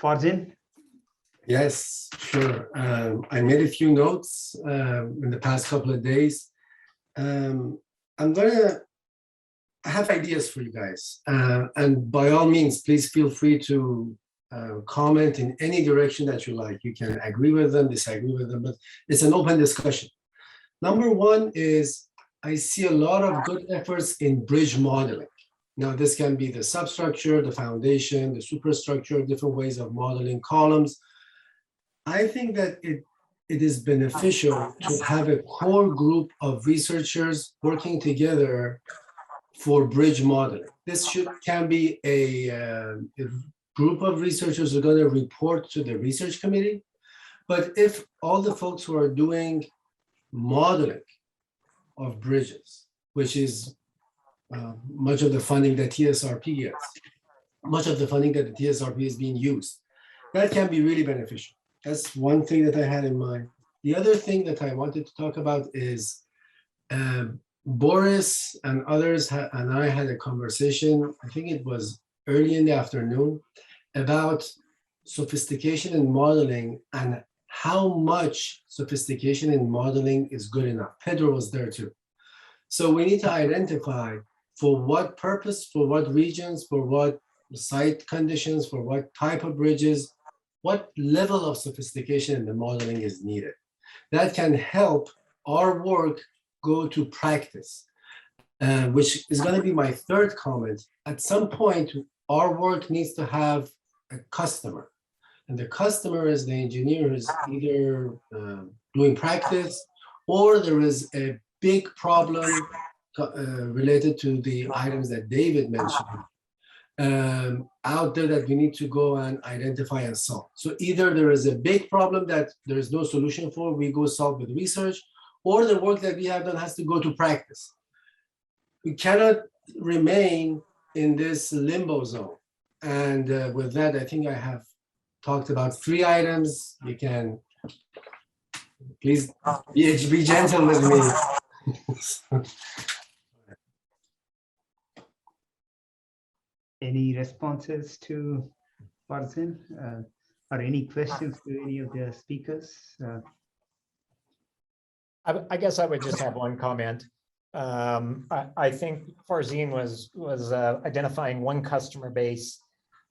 Farzin? Yes, sure. I made a few notes in the past couple of days. I have ideas for you guys. And by all means, please feel free to comment in any direction that you like. You can agree with them, disagree with them, but it's an open discussion. Number one is I see a lot of good efforts in bridge modeling. Now, this can be the substructure, the foundation, the superstructure, different ways of modeling columns. I think that it is beneficial to have a core group of researchers working together for bridge modeling. This can be a group of researchers who are going to report to the research committee. But if all the folks who are doing modeling of bridges, which is much of the funding that TSRP gets, much of the funding that the TSRP is being used, that can be really beneficial. That's one thing that I had in mind. The other thing that I wanted to talk about is Boris and others and I had a conversation, I think it was early in the afternoon, about sophistication in modeling and how much sophistication in modeling is good enough. Pedro was there too. So we need to identify for what purpose, for what regions, for what site conditions, for what type of bridges, what level of sophistication in the modeling is needed. That can help our work go to practice, which is going to be my third comment. At some point, our work needs to have a customer. And the customer is the engineer who's either doing practice or there is a big problem related to the items that David mentioned out there that we need to go and identify and solve. So either there is a big problem that there is no solution for, we go solve with research, or the work that we have done has to go to practice. We cannot remain in this limbo zone. And with that, I think I have talked about 3 items. You can please be gentle with me. Any responses to Farzin or any questions to any of the speakers? I guess I would just have one comment. I think Farzin was identifying one customer base.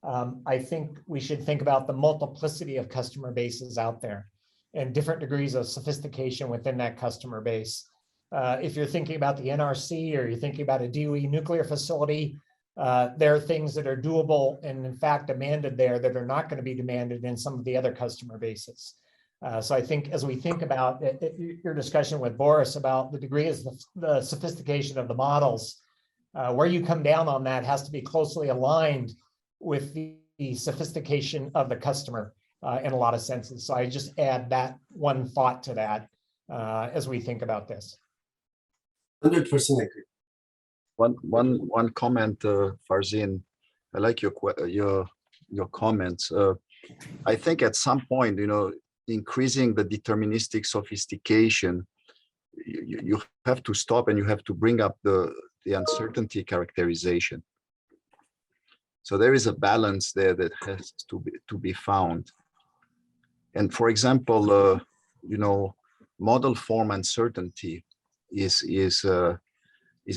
I think we should think about the multiplicity of customer bases out there and different degrees of sophistication within that customer base. If you're thinking about the NRC or you're thinking about a DOE nuclear facility, there are things that are doable and in fact demanded there that are not going to be demanded in some of the other customer bases. So I think as we think about your discussion with Boris about the degree of the sophistication of the models, where you come down on that has to be closely aligned with the sophistication of the customer in a lot of senses. So I just add that one thought to that as we think about this. 100% agree. One comment, Farzin. I like your comments. I think at some point, increasing the deterministic sophistication, you have to stop and you have to bring up the uncertainty characterization. So there is a balance there that has to be found. And for example, model form uncertainty is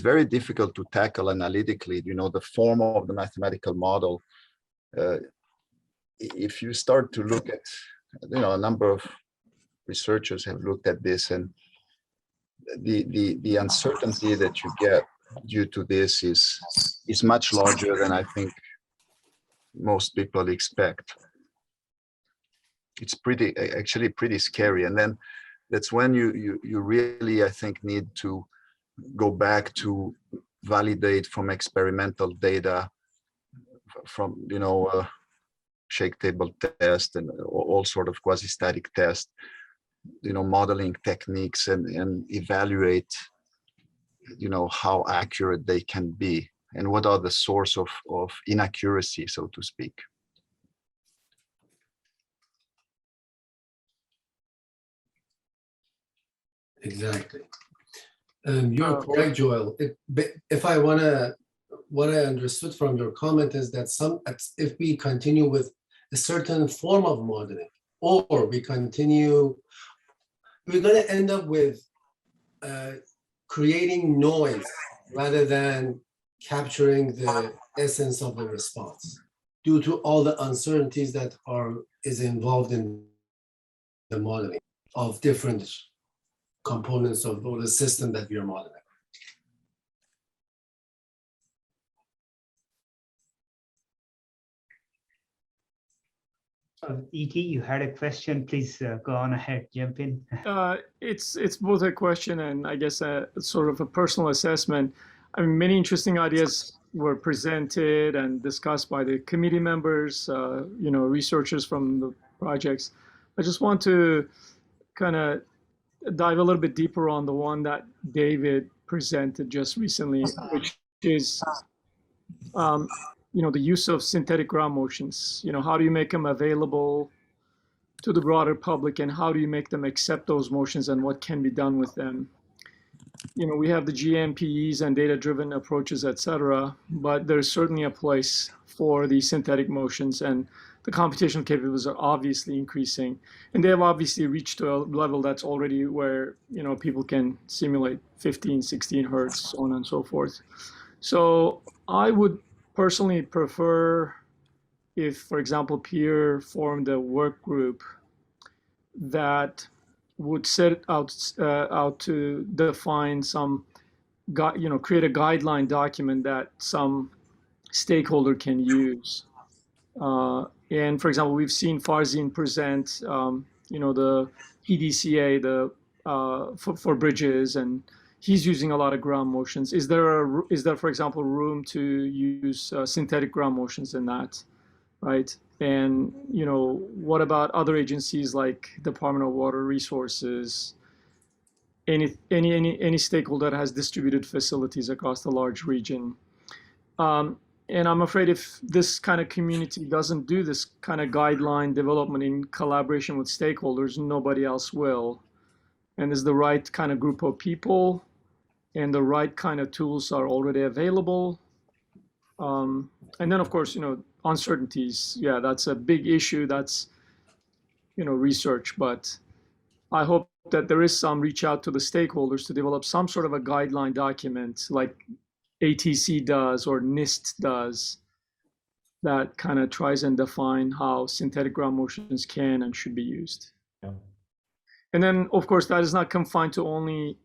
very difficult to tackle analytically. The form of the mathematical model. If you start to look at, a number of researchers have looked at this, and the uncertainty that you get due to this is much larger than I think most people expect. It's actually pretty scary. And then that's when you really, I think, need to go back to validate from experimental data, from shake table test and all sort of quasi-static test, modeling techniques and evaluate, how accurate they can be and what are the source of inaccuracy, so to speak. Exactly. You're correct, Joel. What I understood from your comment is that if we continue with a certain form of modeling, or we continue, we're going to end up with creating noise rather than capturing the essence of the response due to all the uncertainties that is involved in the modeling of different components of the system that we are modeling. E.T., you had a question. Please go on ahead, jump in. It's both a question and I guess a sort of a personal assessment. I mean, many interesting ideas were presented and discussed by the committee members, researchers from the projects. I just want to kind of dive a little bit deeper on the one that David presented just recently, which is, the use of synthetic ground motions. How do you make them available to the broader public, and how do you make them accept those motions, and what can be done with them? We have the GMPs and data-driven approaches, et cetera, but there's certainly a place for the synthetic motions, and the computational capabilities are obviously increasing, and they have obviously reached to a level that's already where, people can simulate 15, 16 hertz, so on and so forth. So I would personally prefer if, for example, Pierre formed a work group that would set out to define some, create a guideline document that some stakeholder can use. And for example, we've seen Farzin present, the PDCA, for bridges, and he's using a lot of ground motions. Is there, for example, room to use synthetic ground motions in that, right? And what about other agencies like Department of Water Resources? Any stakeholder that has distributed facilities across the large region? And I'm afraid if this kind of community doesn't do this kind of guideline development in collaboration with stakeholders, nobody else will. And is the right kind of group of people and the right kind of tools are already available. And then, of course, uncertainties. Yeah, that's a big issue. That's, research. But I hope that there is some reach out to the stakeholders to develop some sort of a guideline document like ATC does or NIST does, that kind of tries and define how synthetic ground motions can and should be used. Yeah. And then, of course, that is not confined to only,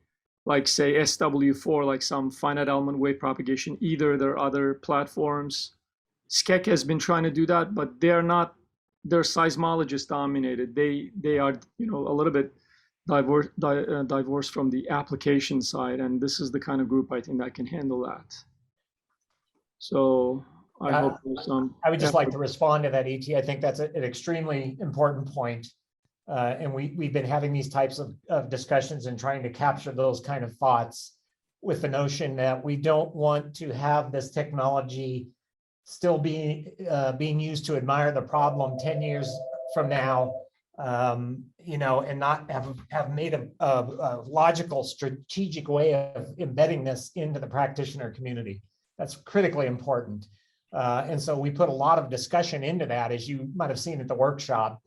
like, say, SW4, like some finite element wave propagation. Either there are other platforms. SCEC has been trying to do that, but they're seismologist dominated. They are, a little bit divorced from the application side, and this is the kind of group I think that can handle that. So I hope there's some. I would just like to respond to that, E.T. I think that's an extremely important point. And we've been having these types of discussions and trying to capture those kind of thoughts with the notion that we don't want to have this technology still being used to admire the problem 10 years from now, and not have made a logical, strategic way of embedding this into the practitioner community. That's critically important. And so we put a lot of discussion into that, as you might have seen at the workshop.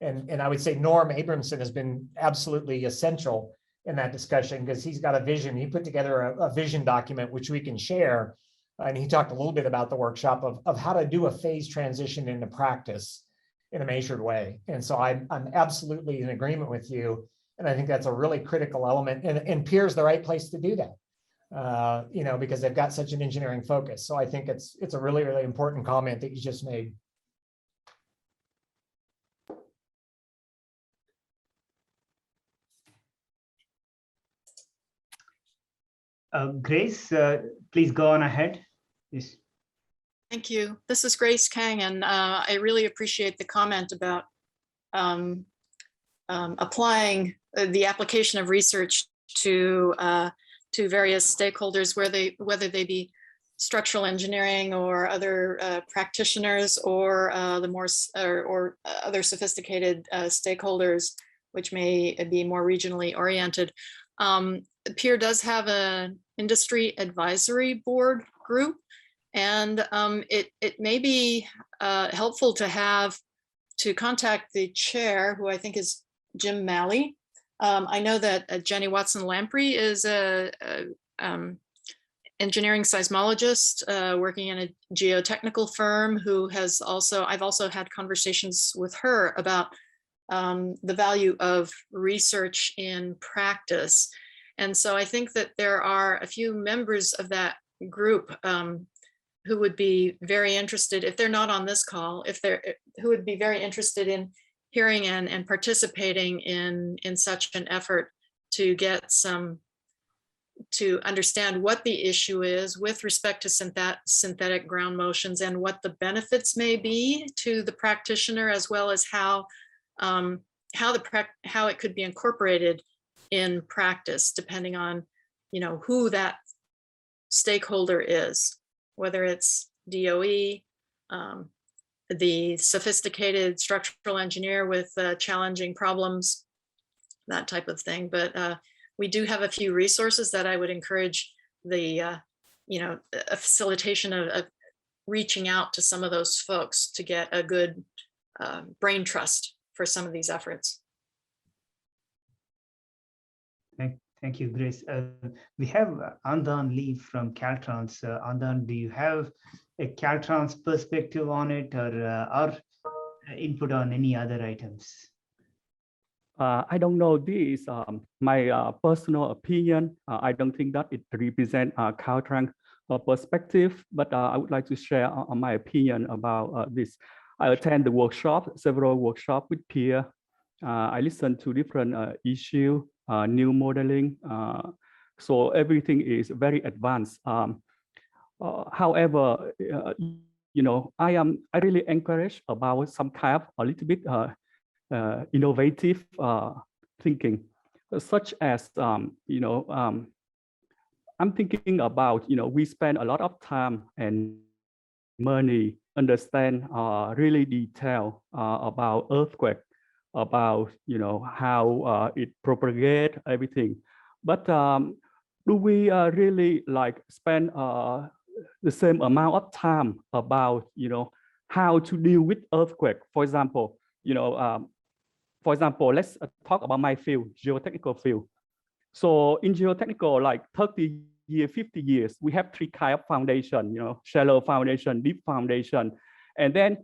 And I would say Norm Abramson has been absolutely essential in that discussion because he's got a vision. He put together a vision document, which we can share. And he talked a little bit about the workshop of how to do a phase transition into practice in a measured way. And so I'm absolutely in agreement with you. And I think that's a really critical element. And Pierre's the right place to do that, because they've got such an engineering focus. So I think it's a really, really important comment that you just made. Grace, please go on ahead. Yes. Thank you. This is Grace Kang, and I really appreciate the comment about applying the application of research to various stakeholders, whether they be structural engineering or other practitioners or or other sophisticated stakeholders, which may be more regionally oriented. Pierre does have an industry advisory board group, and it may be helpful to have to contact the chair, who I think is Jim Malley. I know that Jenny Watson Lamprey is a engineering seismologist working in a geotechnical firm who has also, I've also had conversations with her about the value of research in practice. And so I think that there are a few members of that group who would be very interested, if they're not on this call, who would be very interested in hearing and participating in such an effort to get to understand what the issue is with respect to synthetic ground motions and what the benefits may be to the practitioner, as well as how it could be incorporated in practice, depending on, who that stakeholder is, whether it's DOE, the sophisticated structural engineer with challenging problems, that type of thing. But we do have a few resources that I would encourage the, a facilitation of reaching out to some of those folks to get a good brain trust for some of these efforts. Thank you, Grace. We have Andan Lee from Caltrans. Andan, do you have a Caltrans perspective on it, or our input on any other items? I don't know this. My personal opinion. I don't think that it represents Caltrans perspective, but I would like to share my opinion about this. I attend the workshop, several workshops with peer. I listen to different issue, new modeling. So everything is very advanced. However, I really encourage about some kind of a little bit innovative thinking, such as I'm thinking about we spend a lot of time and money understand really detail about earthquake, about how it propagate everything, but do we really spend the same amount of time about how to deal with earthquake? For example, let's talk about my field, geotechnical field. So in geotechnical, like 30 years, 50 years, we have three kinds of foundation, shallow foundation, deep foundation, and then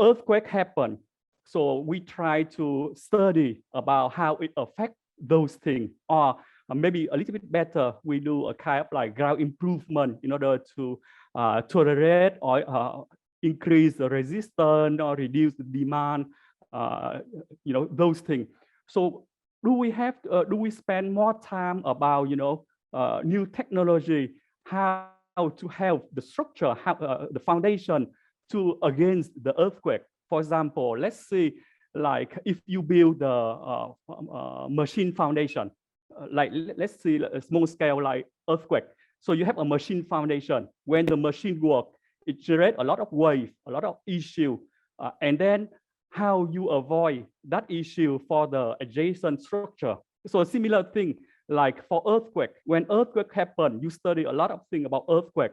earthquake happen. So we try to study about how it affects those things, or maybe a little bit better, we do a kind of like ground improvement in order to tolerate or increase the resistance or reduce the demand, those things. So do we spend more time about new technology, how to help the structure, how the foundation to against the earthquake? For example, let's say like if you build a machine foundation, let's see a small scale like earthquake. So you have a machine foundation. When the machine work, it generates a lot of wave, a lot of issue, and then how you avoid that issue for the adjacent structure. So a similar thing like for earthquake. When earthquake happen, you study a lot of things about earthquake.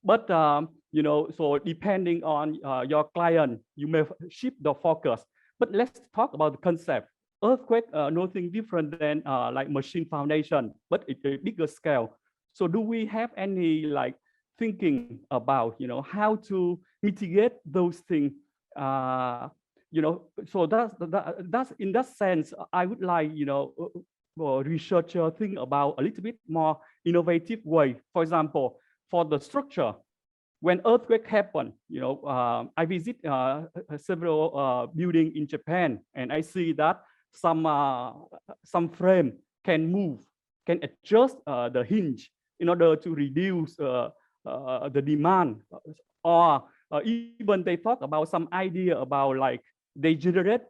But so depending on your client, you may shift the focus. But let's talk about the concept. Earthquake, nothing different than like machine foundation, but it's a bigger scale. So do we have any thinking about how to mitigate those things? So that's in that sense, I would like researcher think about a little bit more innovative way. For example, for the structure, when earthquake happen, I visit several buildings in Japan, and I see that some frame can move, can adjust the hinge in order to reduce the demand, or even they talk about some idea about they generate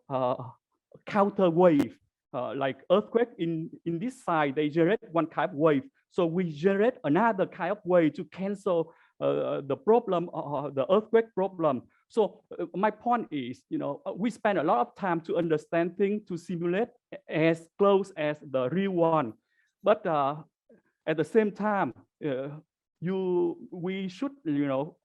counter wave, like earthquake in this side, they generate one kind of wave. So we generate another kind of wave to cancel the problem, the earthquake problem. So my point is, we spend a lot of time to understand things, to simulate as close as the real one. But at the same time, we should,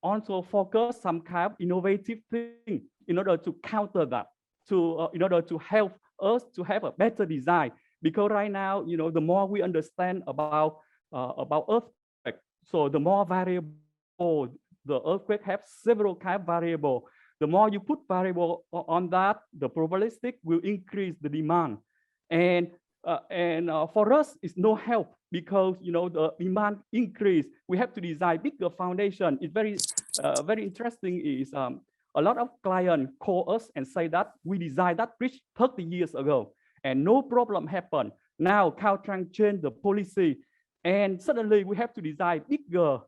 also focus some kind of innovative thing in order to counter that. in order to help us to have a better design. Because right now, the more we understand about earthquake, so the more variable the earthquake have several kind of variable. The more you put variable on that, the probabilistic will increase the demand. And for us, it's no help because the demand increase. We have to design bigger foundation. It's very interesting. Is a lot of clients call us and say that we designed that bridge 30 years ago and no problem happened. Now Caltrans changed the policy, and suddenly we have to design bigger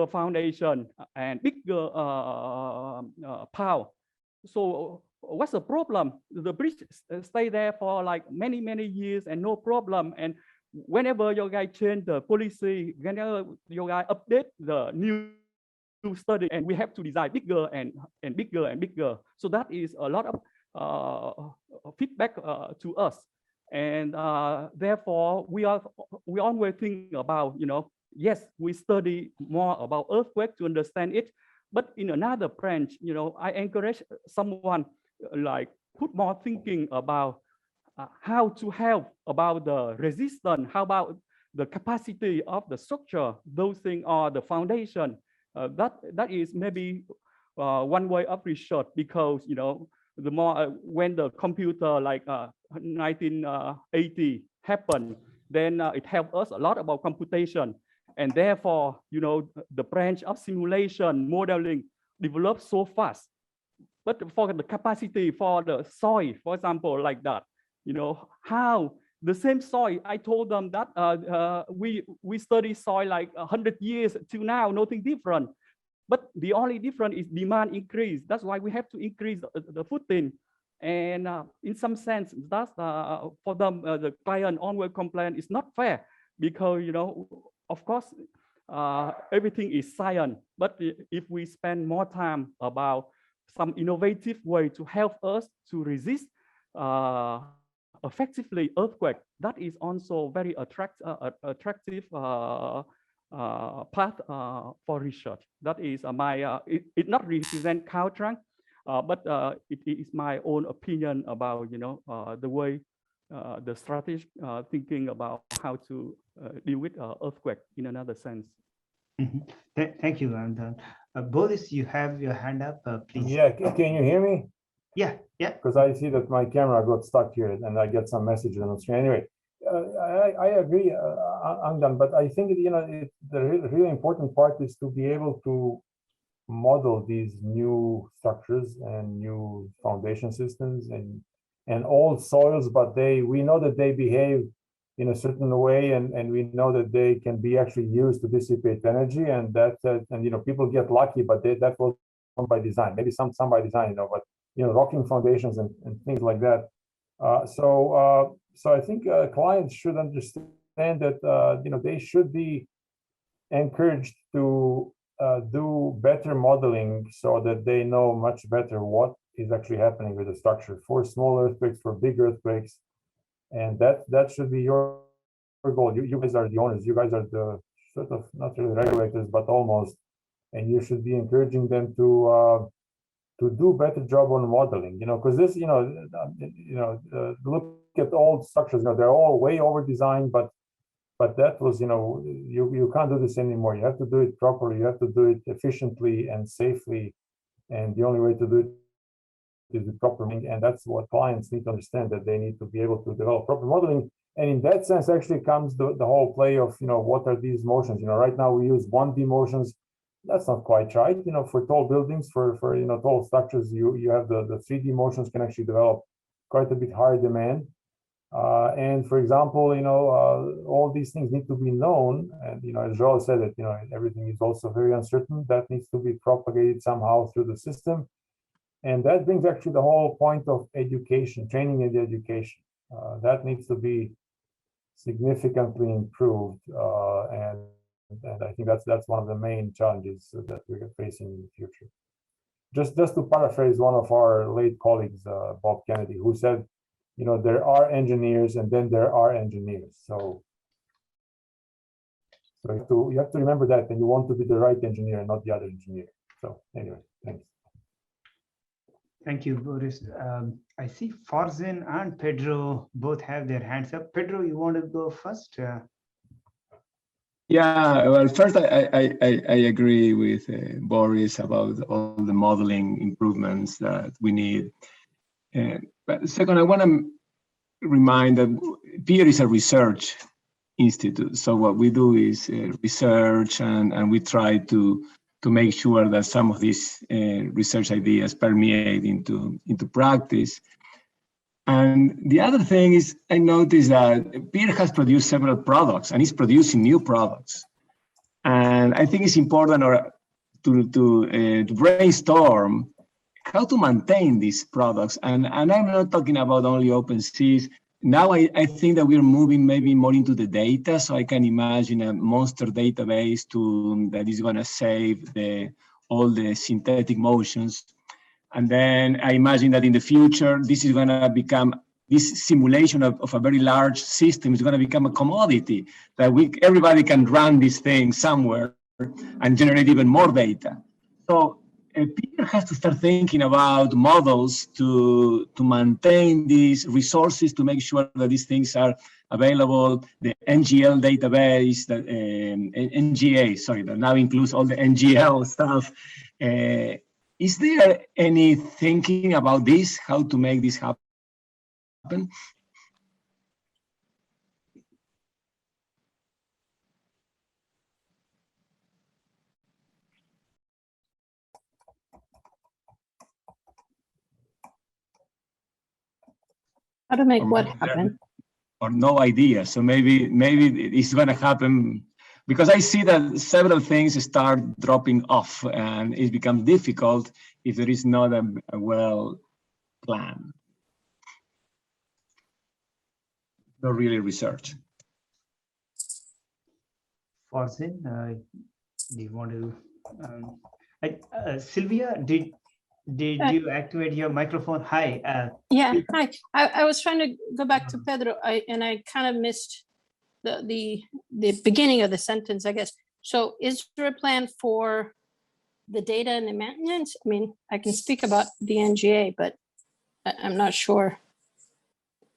foundation and bigger power. So what's the problem? The bridge stay there for like many years and no problem. And whenever your guy change the policy, whenever your guy update the new study, and we have to design bigger and bigger and bigger. So that is a lot of feedback to us. And therefore we always think about, yes, we study more about earthquake to understand it, but in another branch, I encourage someone like put more thinking about how to help about the resistance, how about the capacity of the structure, those things are the foundation. That is maybe one way of research, because the more when the computer like 1980 happened, then it helped us a lot about computation. And therefore, the branch of simulation modeling developed so fast. But for the capacity for the soil, for example, like that, how the same soil, I told them that we study soil like 100 years till now, nothing different. But the only difference is demand increase. That's why we have to increase the footprint. And in some sense, that's for them, the client onward complaint is not fair, because of course, everything is science, but if we spend more time about some innovative way to help us to resist effectively earthquake, that is also very attractive path for research. That is my, it not represent Caltrans, but it is my own opinion about, the way, the strategic thinking about how to deal with earthquake in another sense. Thank you, Anton. Boris, you have your hand up, please. Yeah, can you hear me? Yeah. Because I see that my camera got stuck here and I get some messages on the screen. Anyway, I agree, Angan, but I think the really important part is to be able to model these new structures and new foundation systems and old soils, but we know that they behave in a certain way, and we know that they can be actually used to dissipate energy, and people get lucky, but that will come by design, maybe some by design, but rocking foundations and things like that. So I think clients should understand that they should be encouraged to do better modeling so that they know much better what is actually happening with the structure for small earthquakes, for big earthquakes. And that should be your goal. You guys are the owners. You guys are the sort of not really regulators, but almost. And you should be encouraging them to do a better job on modeling. Because this, look at old structures. They're all way over designed, but that was, you can't do this anymore. You have to do it properly. You have to do it efficiently and safely. And the only way to do it is with proper modeling, and that's what clients need to understand, that they need to be able to develop proper modeling. And in that sense actually comes the whole play of what are these motions. Right now we use 1D motions. That's not quite right. For tall buildings, for tall structures, you have the 3D motions can actually develop quite a bit higher demand. And for example, all these things need to be known, and as Joel said, that everything is also very uncertain. That needs to be propagated somehow through the system. And that brings actually the whole point of education, training and education. That needs to be significantly improved. And I think that's one of the main challenges that we're facing in the future. Just to paraphrase one of our late colleagues, Bob Kennedy, who said, there are engineers and then there are engineers. So you have to remember that, and you want to be the right engineer and not the other engineer. So anyway, thanks. Thank you, Boris. I see Farzin and Pedro both have their hands up. Pedro, you want to go first? Yeah, well, first, I agree with Boris about all the modeling improvements that we need. But second, I want to remind that PEER is a research institute. So what we do is research, and we try to make sure that some of these research ideas permeate into practice. And the other thing is, I noticed that PEER has produced several products and is producing new products. And I think it's important to brainstorm how to maintain these products. And I'm not talking about only OpenSeas. Now I think that we're moving maybe more into the data. So I can imagine a monster database that is going to save all the synthetic motions. And then I imagine that in the future, this is going to become, this simulation of a very large system is going to become a commodity that everybody can run this thing somewhere and generate even more data. So PEER has to start thinking about models to maintain these resources, to make sure that these things are available. The NGL database, the NGA, sorry, that now includes all the NGL stuff. Is there any thinking about this, how to make this happen? How to make what happen? Or no idea. So maybe it's going to happen, because I see that several things start dropping off, and it becomes difficult if there is not a well plan. Not really research. Farzin, do you want to? Sylvia, did you activate your microphone? Hi. Yeah, hi. I was trying to go back to Pedro, and I kind of missed the beginning of the sentence, I guess. So is there a plan for the data and the maintenance? I mean, I can speak about the NGA, but I'm not sure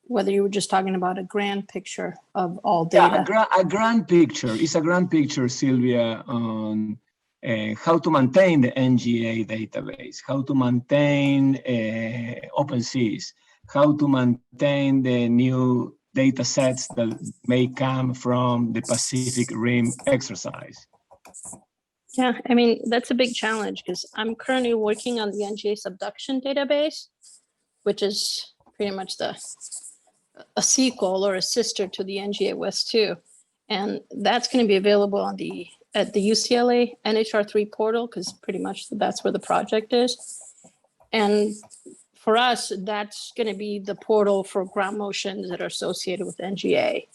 whether you were just talking about a grand picture of all data. Yeah, a grand picture. It's a grand picture, Sylvia, on how to maintain the NGA database, how to maintain OpenSeas, how to maintain the new data sets that may come from the Pacific Rim exercise. Yeah, I mean, that's a big challenge, because I'm currently working on the NGA subduction database, which is pretty much a sequel or a sister to the NGA West 2. And that's going to be available at the UCLA NHR3 portal, because pretty much that's where the project is. And for us, that's going to be the portal for ground motions that are associated with NGA.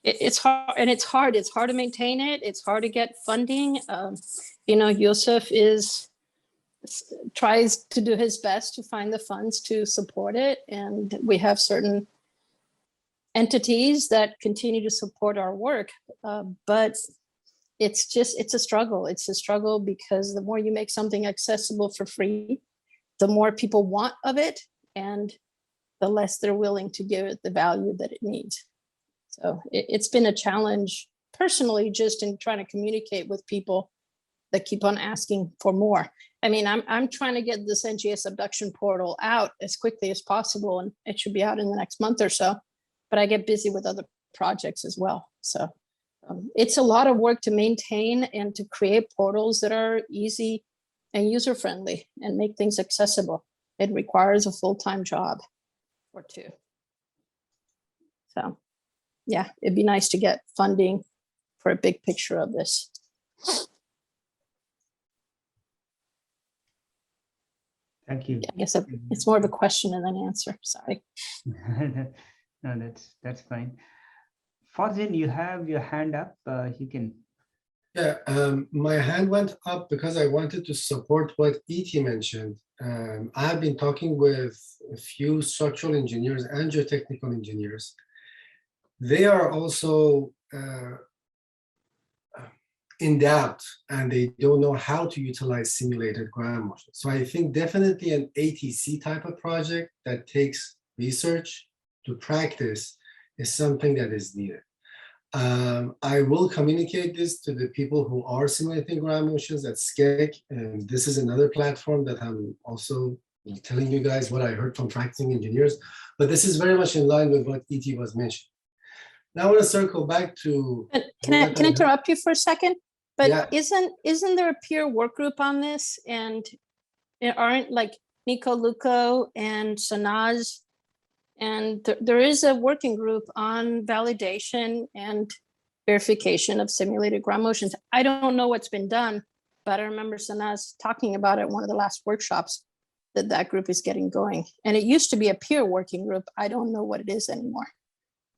It's hard, and it's hard to maintain it. It's hard to get funding. Yosef tries to do his best to find the funds to support it. And we have certain entities that continue to support our work. But it's a struggle. It's a struggle because the more you make something accessible for free, the more people want of it, and the less they're willing to give it the value that it needs. So it's been a challenge personally, just in trying to communicate with people that keep on asking for more. I mean, I'm trying to get this NGA subduction portal out as quickly as possible, and it should be out in the next month or so, but I get busy with other projects as well. So it's a lot of work to maintain and to create portals that are easy and user-friendly and make things accessible. It requires a full-time job or two. So yeah, it'd be nice to get funding for a big picture of this. Thank you. I guess it's more of a question than an answer. Sorry. No, that's fine. Farzin, you have your hand up. You can. Yeah, my hand went up because I wanted to support what E.T. mentioned. I have been talking with a few structural engineers and geotechnical engineers. They are also in doubt and they don't know how to utilize simulated ground motion. So I think definitely an ATC type of project that takes research to practice is something that is needed. I will communicate this to the people who are simulating ground motions at SCEC, and this is another platform that I'm also telling you guys what I heard from practicing engineers, but this is very much in line with what E.T. was mentioning. Now I want to circle back to. Can I interrupt you for a second? But Yeah. isn't there a peer work group on this? And aren't like Nico Luco and Sanaz, and there is a working group on validation and verification of simulated ground motions. I don't know what's been done, but I remember Sanaz talking about it at one of the last workshops that group is getting going. And it used to be a peer working group. I don't know what it is anymore,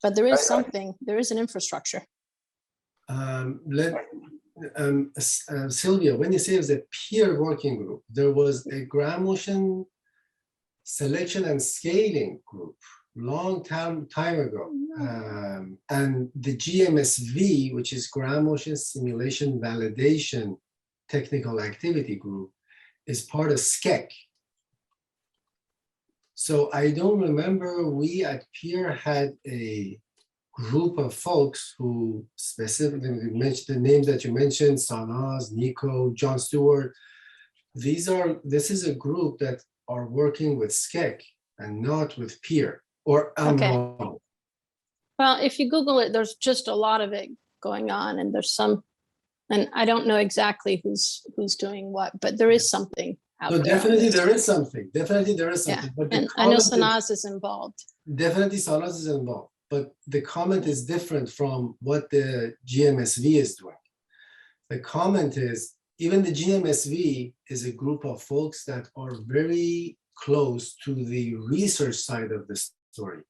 but there is something, there is an infrastructure. Sylvia, when you say it was a peer working group, there was a ground motion selection and scaling group long time ago. And the GMSV, which is ground motion simulation validation technical activity group, is part of SCEC. So I don't remember we at Peer had a group of folks who specifically mentioned the names that you mentioned, Sanaz, Nico, John Stewart. This is a group that are working with SCEC and not with Peer, or wrong. Well, if you Google it, there's just a lot of it going on, and there's some, and I don't know exactly who's doing what, but there is something out So there. definitely there is something. Definitely there is something. Yeah, But the and I know comment Sanaz is involved. definitely Sanaz is involved, but the comment is different from what the GMSV is doing. The comment is, even the GMSV is a group of folks that are very close to the research side of the story.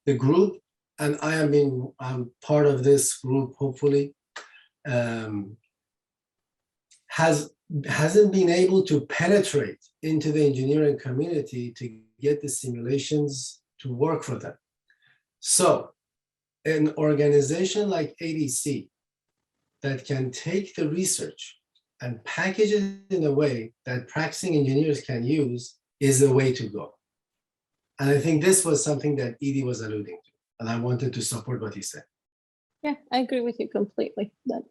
The group, and I'm part of this group, hopefully, hasn't been able to penetrate into the engineering community to get the simulations to work for them. So an organization like ADC that can take the research and package it in a way that practicing engineers can use is the way to go. And I think this was something that Edie was alluding to, and I wanted to support what he said. Yeah, I agree with you completely that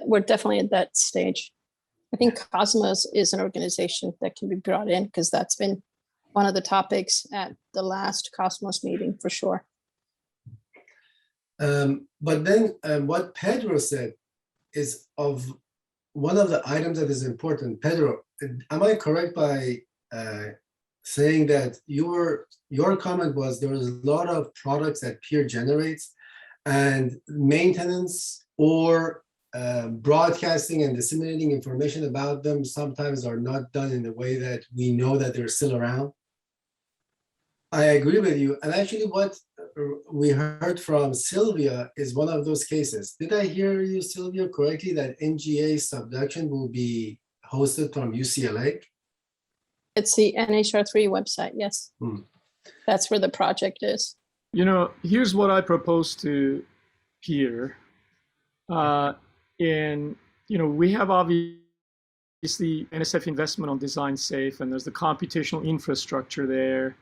we're definitely at that stage. I think Cosmos is an organization that can be brought in because that's been one of the topics at the last Cosmos meeting for sure. But then what Pedro said is one of the items that is important. Pedro, am I correct by saying that your comment was there was a lot of products that Peer generates and maintenance or broadcasting and disseminating information about them sometimes are not done in the way that we know that they're still around? I agree with you. And actually what we heard from Sylvia is one of those cases. Did I hear you, Sylvia, correctly that NGA subduction will be hosted from UCLA? It's the NHR3 website, yes. That's where the project is. You know, here's what I propose to Peer. We have obviously NSF investment on DesignSafe, and there's the computational infrastructure there,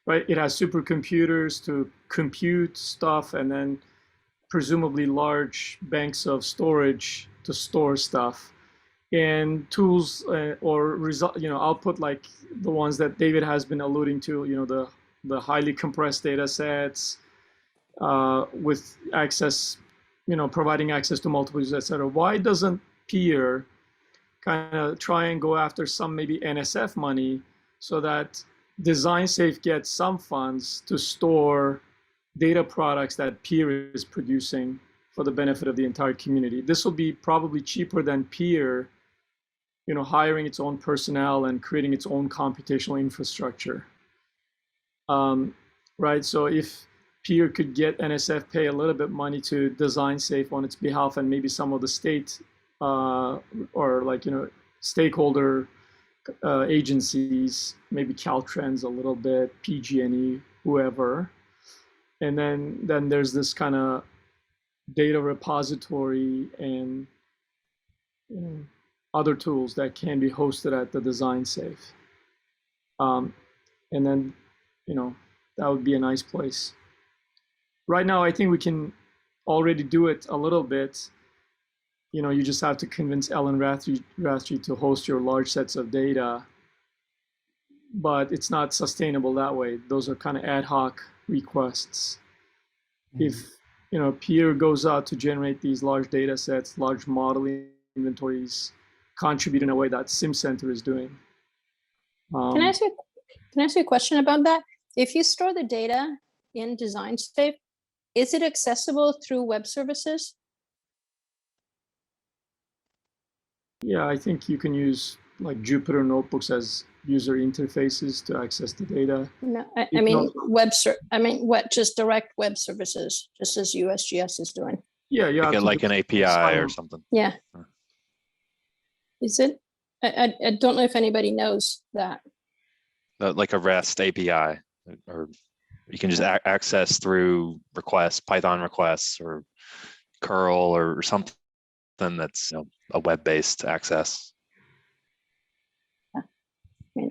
right? It has supercomputers to compute stuff, and then presumably large banks of storage to store stuff, and tools output like the ones that David has been alluding to, the highly compressed data sets with access, providing access to multiple users, et cetera. Why doesn't Peer kind of try and go after some maybe NSF money so that DesignSafe gets some funds to store data products that Peer is producing for the benefit of the entire community? This will be probably cheaper than Peer, hiring its own personnel and creating its own computational infrastructure. Right, so if Peer could get NSF pay a little bit money to DesignSafe on its behalf, and maybe some of the state stakeholder agencies, maybe Caltrans a little bit, PG&E, whoever, and then there's this kind of data repository and other tools that can be hosted at the DesignSafe. And then, that would be a nice place. Right now, I think we can already do it a little bit. You just have to convince Ellen Rathje to host your large sets of data, but it's not sustainable that way. Those are kind of ad hoc requests. If Pierre goes out to generate these large data sets, large modeling inventories, contribute in a way that SimCenter is doing. Can I ask you a question about that? If you store the data in DesignSafe, is it accessible through web services? Yeah, I think you can use like Jupyter notebooks as user interfaces to access the data. No, I mean just direct web services, just as USGS is doing. Yeah, you have to like an API or something. Yeah. Is it? I don't know if anybody knows that. Like a REST API, or you can just access through requests, Python requests, or curl or something that's a web-based access.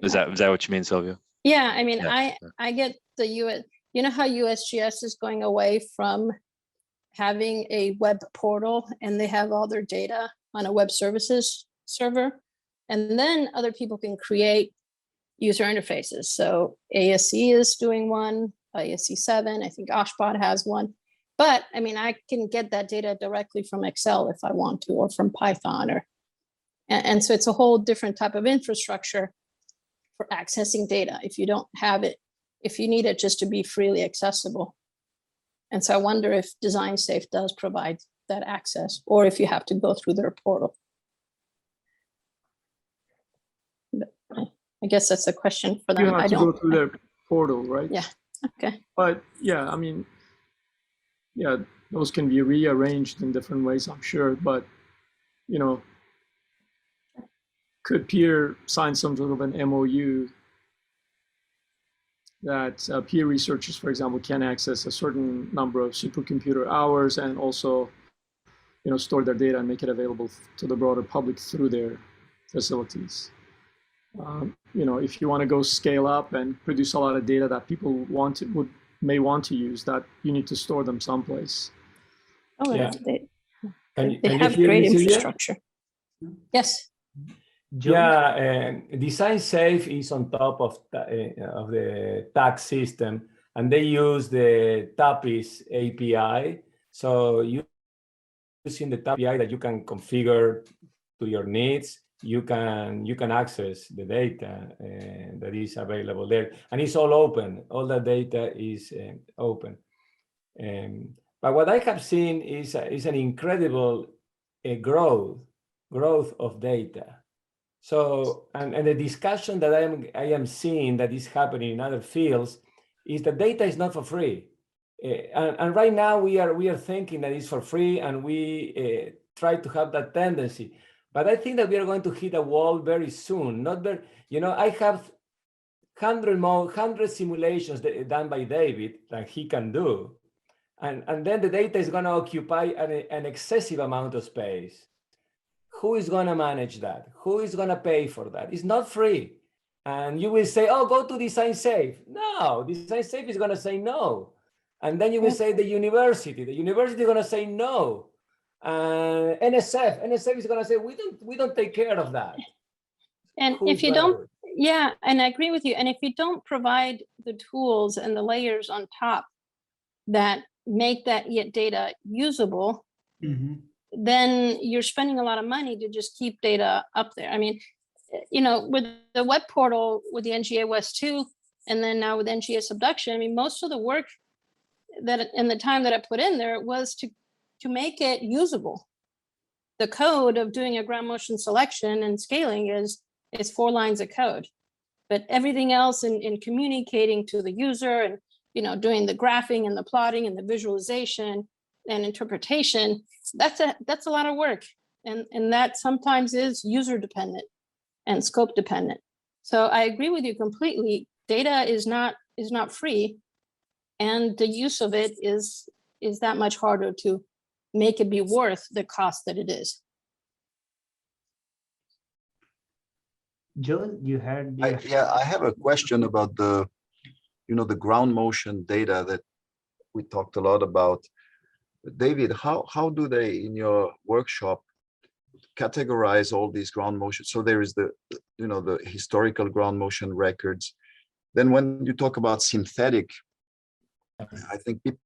Is that what you mean, Sylvia? Yeah, I mean, Yeah. I get the US. You know how USGS is going away from having a web portal and they have all their data on a web services server, and then other people can create user interfaces. So ASE is doing one, ASE 7, I think Oshbot has one. But I mean, I can get that data directly from Excel if I want to, or from Python, and so it's a whole different type of infrastructure for accessing data if you don't have it, if you need it just to be freely accessible. And so I wonder if DesignSafe does provide that access, or if you have to go through their portal. But I guess that's a question for them. You have to go through their portal, right? Yeah, okay. But yeah, I mean, yeah, those can be rearranged in different ways, I'm sure, but could Pierre sign some sort of an MOU that peer researchers, for example, can access a certain number of supercomputer hours and also, store their data and make it available to the broader public through their facilities. If you want to go scale up and produce a lot of data that people may want to use, that you need to store them someplace. Oh, Yeah. they have great infrastructure. Yes. Yeah, DesignSafe is on top of the tax system, and they use the TAPIS API. So using the TAPIS API that you can configure to your needs, you can access the data that is available there, and it's all open. All the data is open. But what I have seen is an incredible growth of data. So, and the discussion that I am seeing that is happening in other fields is that data is not for free. And right now we are thinking that it's for free, and we try to have that tendency. But I think that we are going to hit a wall very soon. I have 100 simulations done by David that he can do. And then the data is going to occupy an excessive amount of space. Who is going to manage that? Who is going to pay for that? It's not free. And you will say, oh, go to DesignSafe. No, DesignSafe is going to say no. And then you will say the university is going to say no. NSF is going to say, we don't take care of that. And if you don't, yeah, and I agree with you. And if you don't provide the tools and the layers on top that make that data usable, then you're spending a lot of money to just keep data up there. I mean, with the web portal, with the NGA West 2, and then now with NGA Subduction, I mean, most of the work that and the time that I put in there was to make it usable. The code of doing a ground motion selection and scaling is 4 lines of code, but everything else in communicating to the user and doing the graphing and the plotting and the visualization and interpretation, that's a lot of work, and that sometimes is user dependent and scope dependent. So I agree with you completely. Data is not free, and the use of it is that much harder to make it be worth the cost that it is. Joel, you had Yeah, I have a question about the, the ground motion data that we talked a lot about. David, how do they in your workshop categorize all these ground motion? So there is the historical ground motion records. Then when you talk about synthetic, I think people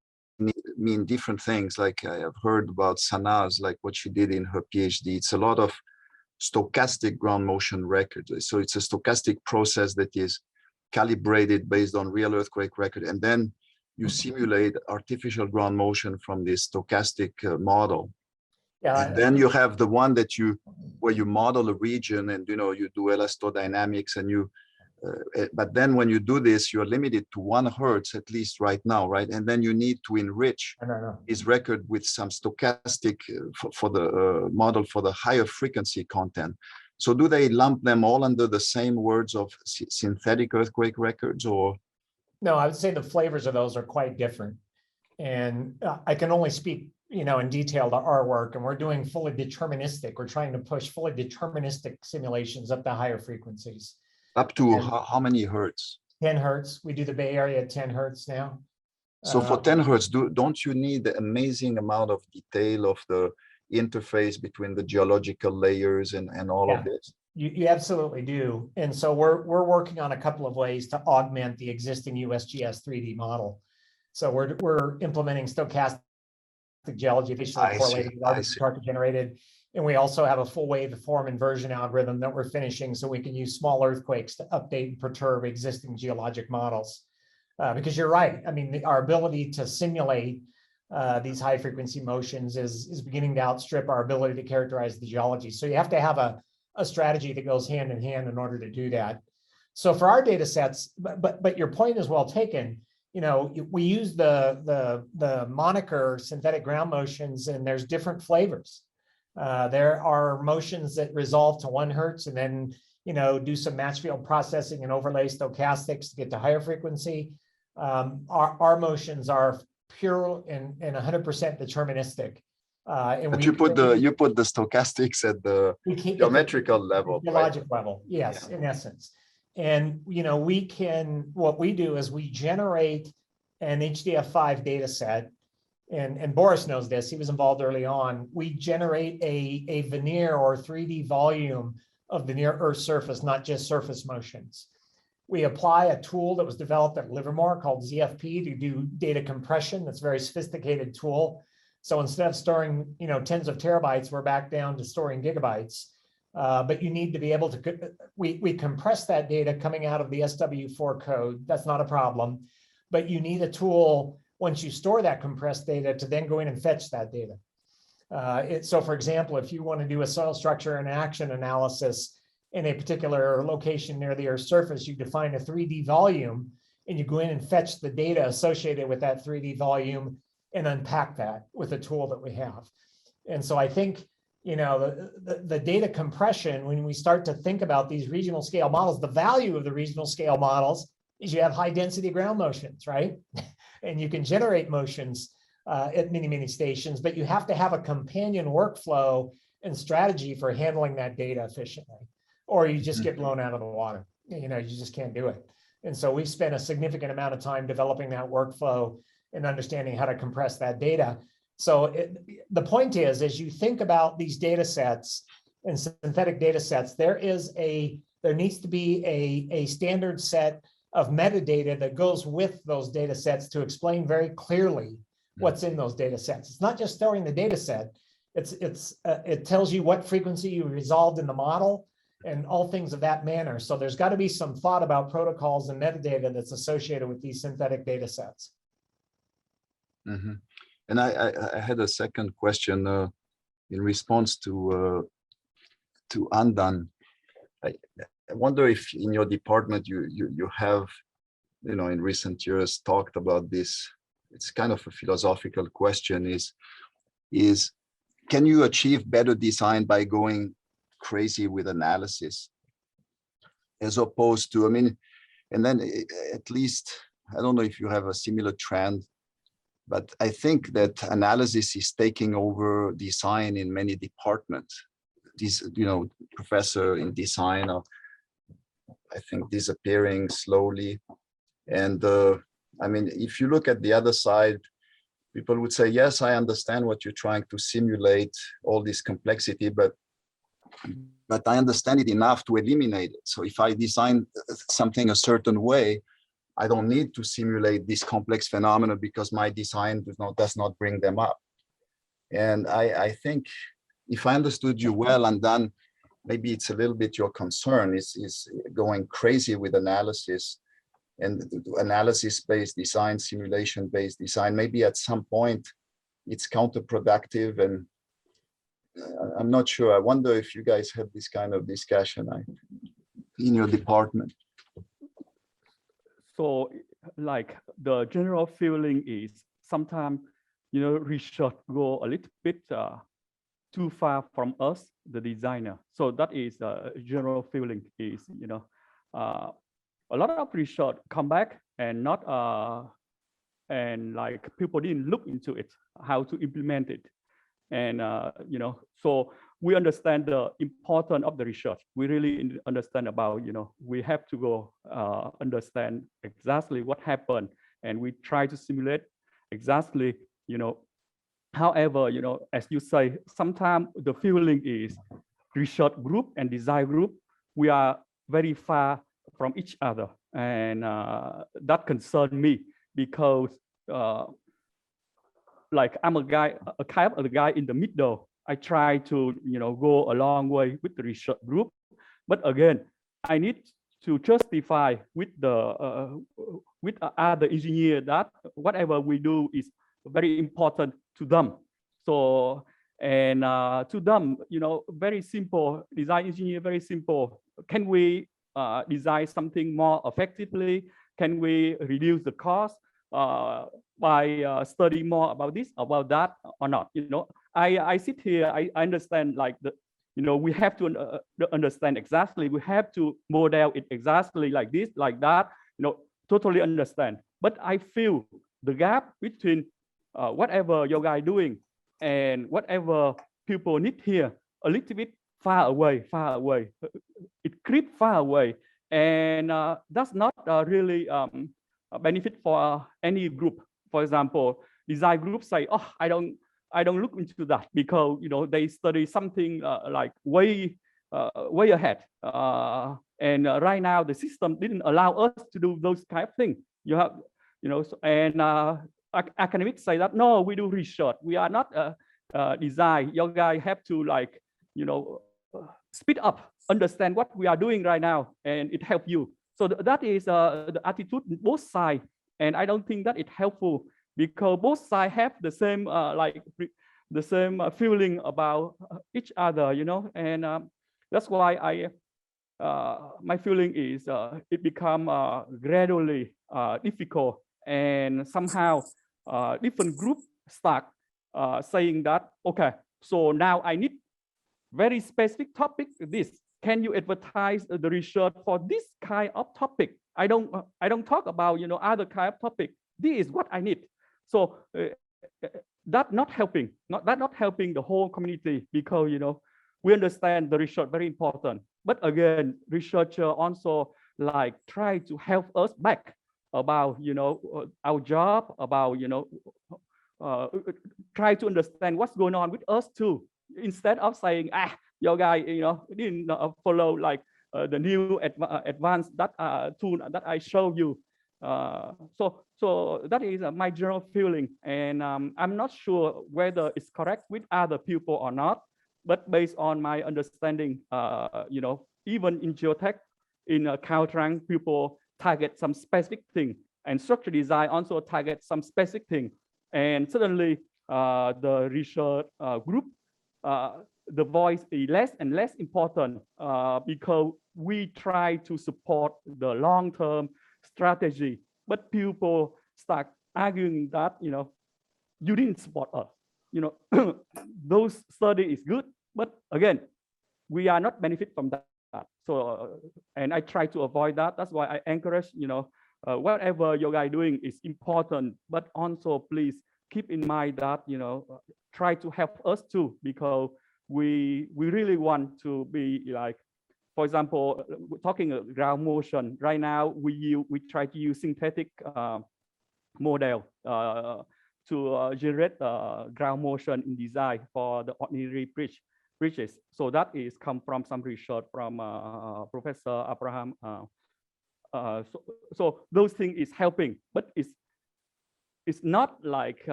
mean different things. Like I have heard about Sanaz, like what she did in her PhD. It's a lot of stochastic ground motion records. So it's a stochastic process that is calibrated based on real earthquake record. And then you simulate artificial ground motion from this stochastic model. Yeah. And then you have the one where you model a region and, you do elastodynamics and but then when you do this, you're limited to 1 hertz, at least right now, right? And then you need to enrich this record with some stochastic for the model for the higher frequency content. So do they lump them all under the same words of synthetic earthquake records, or? No, I would say the flavors of those are quite different. And I can only speak, in detail to our work, and we're doing fully deterministic. We're trying to push fully deterministic simulations up to higher frequencies. Up to how many hertz? 10 hertz. We do the Bay Area at 10 hertz now. So for 10 hertz, don't you need the amazing amount of detail of the interface between the geological layers and all of this? You absolutely do. And so we're working on a couple of ways to augment the existing USGS 3D model. So we're implementing stochastic geology, officially correlated with target generated. And we also have a full waveform inversion algorithm that we're finishing so we can use small earthquakes to update and perturb existing geologic models. Because you're right. I mean, our ability to simulate these high frequency motions is beginning to outstrip our ability to characterize the geology. So you have to have a strategy that goes hand in hand in order to do that. So for our data sets, but your point is well taken. We use the moniker synthetic ground motions, and there's different flavors. There are motions that resolve to 1 hertz and then, do some match field processing and overlay stochastics to get to higher frequency. Our motions are pure and 100% deterministic. But you put the stochastics at the geometrical level, geologic level, yes, in essence. And what we do is we generate an HDF5 data set. And Boris knows this, he was involved early on. We generate a veneer or 3D volume of the near Earth surface, not just surface motions. We apply a tool that was developed at Livermore called ZFP to do data compression. That's a very sophisticated tool. So instead of storing, tens of terabytes, we're back down to storing gigabytes. But you need to be able to, we compress that data coming out of the SW4 code. That's not a problem. But you need a tool once you store that compressed data to then go in and fetch that data. So for example, if you want to do a soil structure and action analysis in a particular location near the Earth's surface, you define a 3D volume and you go in and fetch the data associated with that 3D volume and unpack that with a tool that we have. And so I think, the data compression, when we start to think about these regional scale models, the value of the regional scale models is you have high density ground motions, right? And you can generate motions at many, many stations, but you have to have a companion workflow and strategy for handling that data efficiently, or you just get blown out of the water. You just can't do it. And so we've spent a significant amount of time developing that workflow and understanding how to compress that data. So the point is, as you think about these data sets and synthetic data sets, there needs to be a standard set of metadata that goes with those data sets to explain very clearly what's in those data sets. It's not just storing the data set. It tells you what frequency you resolved in the model and all things of that manner. So there's got to be some thought about protocols and metadata that's associated with these synthetic data sets. Mm-hmm. And I had a second question in response to Andan. I wonder if in your department you have, in recent years talked about this. It's kind of a philosophical question: is can you achieve better design by going crazy with analysis, as opposed to, and then at least, I don't know if you have a similar trend, But I think that analysis is taking over design in many departments. These, professor in design are, I think, disappearing slowly. And I mean, if you look at the other side, people would say, yes, I understand what you're trying to simulate, all this complexity, but I understand it enough to eliminate it. So if I design something a certain way, I don't need to simulate this complex phenomena because my design does not bring them up. And I think if I understood you well, and then maybe it's a little bit your concern is going crazy with analysis and analysis-based design, simulation-based design. Maybe at some point it's counterproductive, and I'm not sure. I wonder if you guys have this kind of discussion in your department. So like the general feeling is sometimes, research go a little bit too far from us, the designer. So that is the general feeling is, a lot of research come back and not, and like people didn't look into it, how to implement it. And, so we understand the importance of the research. We really understand about, we have to go understand exactly what happened, and we try to simulate exactly, however, as you say, sometimes the feeling is research group and design group, we are very far from each other. And that concerns me because like I'm a guy, a kind of a guy in the middle. I try to, go a long way with the research group, but again, I need to justify with the with other engineer that whatever we do is very important to them. So and to them, very simple design engineer, very simple. Can we design something more effectively? Can we reduce the cost by studying more about this, about that, or not? I sit here, I understand like we have to understand exactly, we have to model it exactly like this, like that, totally understand. But I feel the gap between whatever your guy doing and whatever people need here a little bit far away. It creeps far away, and that's not really a benefit for any group. For example, design groups say, oh, I don't look into that because they study something like way ahead, and right now the system didn't allow us to do those kind of things. You have and academics say that no, we do research, we are not design. Your guy have to like speed up, understand what we are doing right now, and it help you. So that is the attitude both sides, and I don't think that it's helpful because both sides have the same the same feeling about each other, and that's why I my feeling is it become gradually difficult, and somehow different groups start saying that, okay, so now I need very specific topic. This, can you advertise the research for this kind of topic? I don't talk about other kind of topic. This is what I need. So that not helping, not helping the whole community, because we understand the research very important. But again, researcher also like try to help us back about our job, about try to understand what's going on with us too, instead of saying your guy didn't follow like the new advanced that tool that I show you. So that is my general feeling, and I'm not sure whether it's correct with other people or not, but based on my understanding, even in geotech, in Caltrans, people target some specific thing, and structure design also target some specific thing, and suddenly the research group, the voice is less and less important because we try to support the long-term strategy, but people start arguing that you didn't support us. Those study is good, but again, we are not benefit from that. So and I try to avoid that. That's why I encourage whatever your guy doing is important, but also please keep in mind that, try to help us too, because we really want to be like, for example, talking ground motion. Right now, we try to use synthetic model to generate ground motion in design for the ordinary bridges. So that is come from some research from Professor Abraham. So those things is helping, but it's not like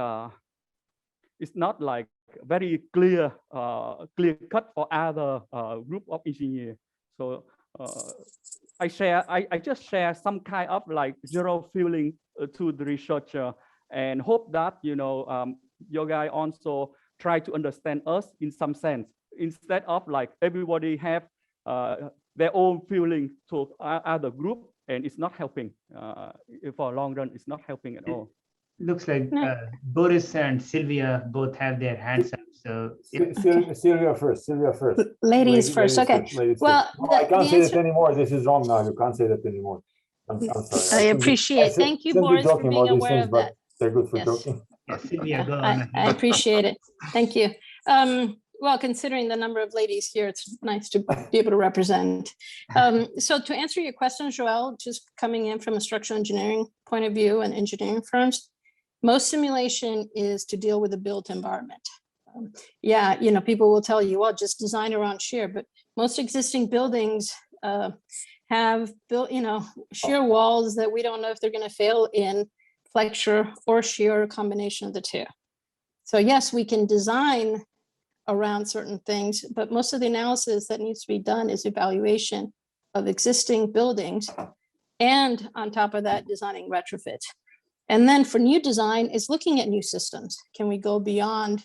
very clear cut for other group of engineers. So I just share some kind of like general feeling to the researcher, and hope that your guy also try to understand us in some sense, instead of like everybody have their own feeling to other group, and it's not helping for a long run. It's not helping at all. Looks like Boris and Sylvia both have their hands up. So Sylvia first. Ladies first. Okay. Well, I can't say that anymore. This is wrong now. You can't say that anymore. I'm sorry. I appreciate. Thank you, Boris, for being aware of that. They're good for joking. Sylvia, go on. I appreciate it. Thank you. Well, considering the number of ladies here, it's nice to be able to represent. So to answer your question, Joel, just coming in from a structural engineering point of view and engineering firms, most simulation is to deal with the built environment. Yeah, people will tell you, well, just design around shear, but most existing buildings have built, shear walls that we don't know if they're going to fail in flexure or shear, or a combination of the two. So yes, we can design around certain things, but most of the analysis that needs to be done is evaluation of existing buildings, and on top of that, designing retrofits. And then for new design is looking at new systems. Can we go beyond,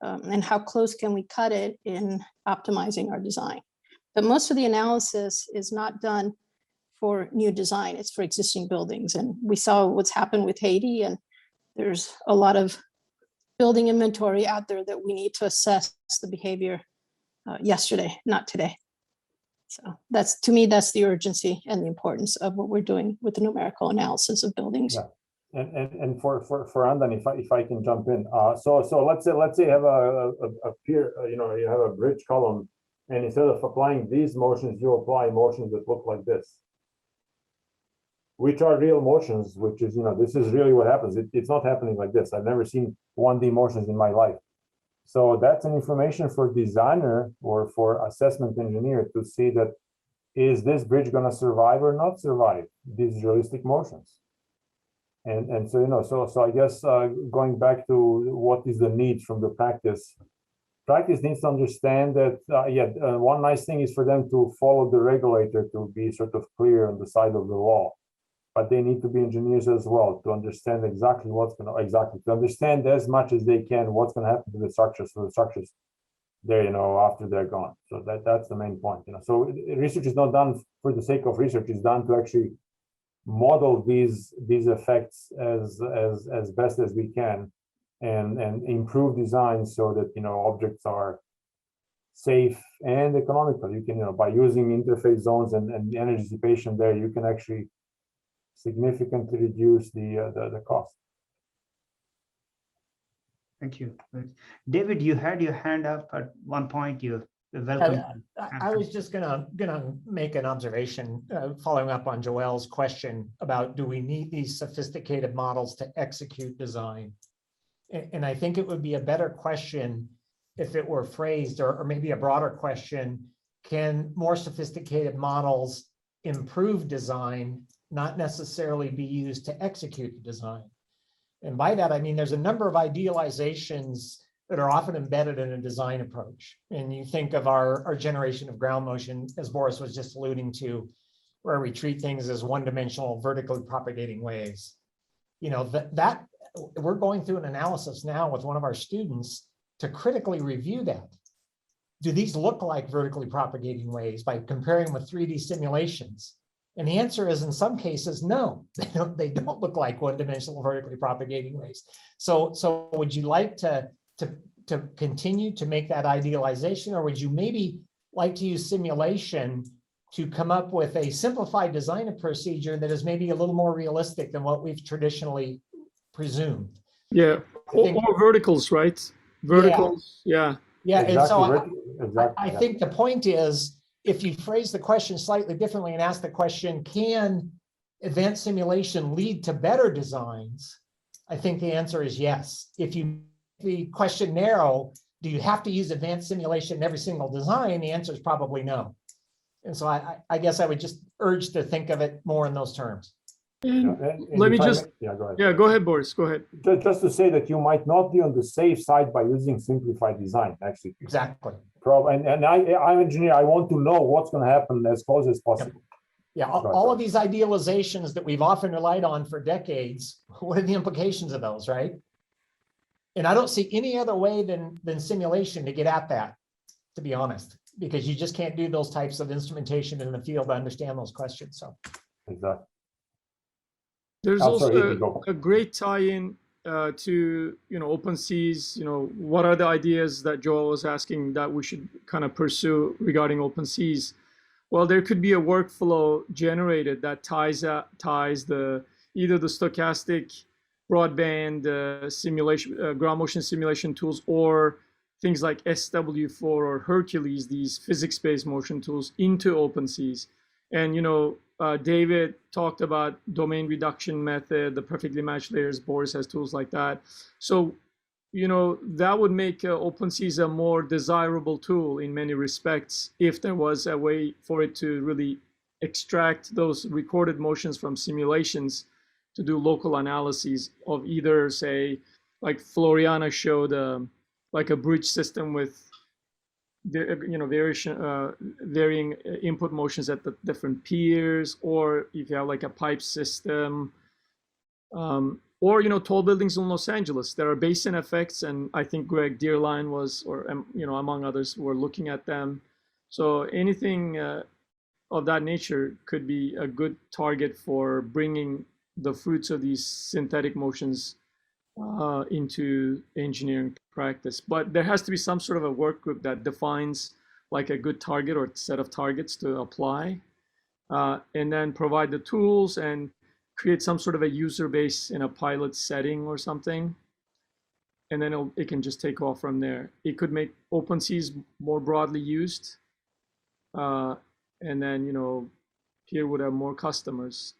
and how close can we cut it in optimizing our design? But most of the analysis is not done for new design, it's for existing buildings. And we saw what's happened with Haiti, and there's a lot of building inventory out there that we need to assess the behavior yesterday, not today. So that's, to me, that's the urgency and the importance of what we're doing with the numerical analysis of buildings. Yeah. And for Andan, if I can jump in, so let's say you have a pier, you have a bridge column, and instead of applying these motions, you apply motions that look like this, which are real motions, which is, this is really what happens. It's not happening like this. I've never seen 1D motions in my life. So that's an information for designer or for assessment engineer to see that, is this bridge going to survive or not survive these realistic motions? And so, so I guess going back to what is the need from the practice needs to understand that, one nice thing is for them to follow the regulator, to be sort of clear on the side of the law. But they need to be engineers as well to understand exactly to understand as much as they can what's going to happen to the structures. So the structures there, after they're gone. So that's the main point. So research is not done for the sake of research. It's done to actually model these effects as best as we can, and improve design so that objects are safe and economical. You can by using interface zones and energy dissipation there, you can actually significantly reduce the cost. Thank you. David, you had your hand up at one point. You're welcome. I was just gonna make an observation following up on Joel's question about, do we need these sophisticated models to execute design? And I think it would be a better question if it were phrased, or maybe a broader question: can more sophisticated models improve design, not necessarily be used to execute the design? And by that, I mean, there's a number of idealizations that are often embedded in a design approach. And you think of our generation of ground motion, as Boris was just alluding to, where we treat things as one-dimensional vertically propagating waves. That we're going through an analysis now with one of our students to critically review that. Do these look like vertically propagating waves by comparing with 3D simulations? And the answer is, in some cases, no, they don't look like one-dimensional vertically propagating waves. So would you like to continue to make that idealization, or would you maybe like to use simulation to come up with a simplified design procedure that is maybe a little more realistic than what we've traditionally presumed? Yeah, think- or verticals, right? Verticals, yeah. Yeah, and so Exactly. I think the point is, if you phrase the question slightly differently and ask the question, can advanced simulation lead to better designs? I think the answer is yes. If you the question narrow, do you have to use advanced simulation in every single design? The answer is probably no. And so I guess I would just urge to think of it more in those terms. And And let me if I just, may- yeah, go ahead. yeah, go ahead, Boris, go ahead. Just to say that you might not be on the safe side by using simplified design, actually. Exactly. And I'm an engineer, I want to know what's going to happen as close as possible. Yeah, all of these idealizations that we've often relied on for decades, what are the implications of those, right? And I don't see any other way than simulation to get at that, to be honest, because you just can't do those types of instrumentation in the field to understand those questions. So Exactly. There's I'm sorry, also Iggy, go. a great tie-in to, OpenSeas. What are the ideas that Joel was asking that we should kind of pursue regarding OpenSeas? Well, there could be a workflow generated that ties either the stochastic broadband simulation, ground motion simulation tools, or things like SW4 or Hercules, these physics-based motion tools, into OpenSeas. And David talked about domain reduction method, the perfectly matched layers. Boris has tools like that. So, that would make OpenSeas a more desirable tool in many respects if there was a way for it to really extract those recorded motions from simulations to do local analyses of either, say, like Floriana showed, like a bridge system with varying input motions at the different piers, or if you have like a pipe system, or tall buildings in Los Angeles, there are basin effects, and I think Greg Deerline was, or among others, were looking at them. So anything of that nature could be a good target for bringing the fruits of these synthetic motions into engineering practice. But there has to be some sort of a work group that defines like a good target or set of targets to apply, and then provide the tools and create some sort of a user base in a pilot setting or something. And then it can just take off from there. It could make OpenSeas more broadly used. And then, Peer would have more customers,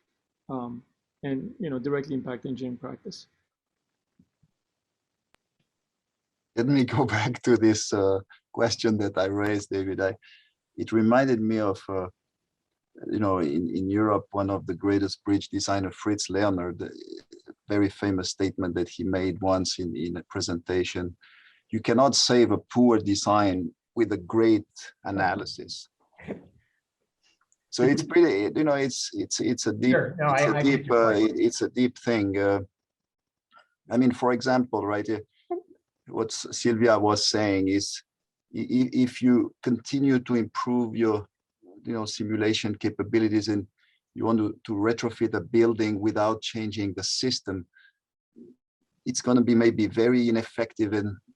and, directly impact engineering practice. Let me go back to this question that I raised, David. It reminded me of, in Europe, one of the greatest bridge designer, Fritz Leonard, a very famous statement that he made once in a presentation: you cannot save a poor design with a great analysis. So it's pretty, it's a deep, Sure. No, it's a deep thing. I mean, for example, right, what Sylvia was saying is, if you continue to improve your, simulation capabilities, and you want to retrofit a building without changing the system, it's going to be maybe very ineffective,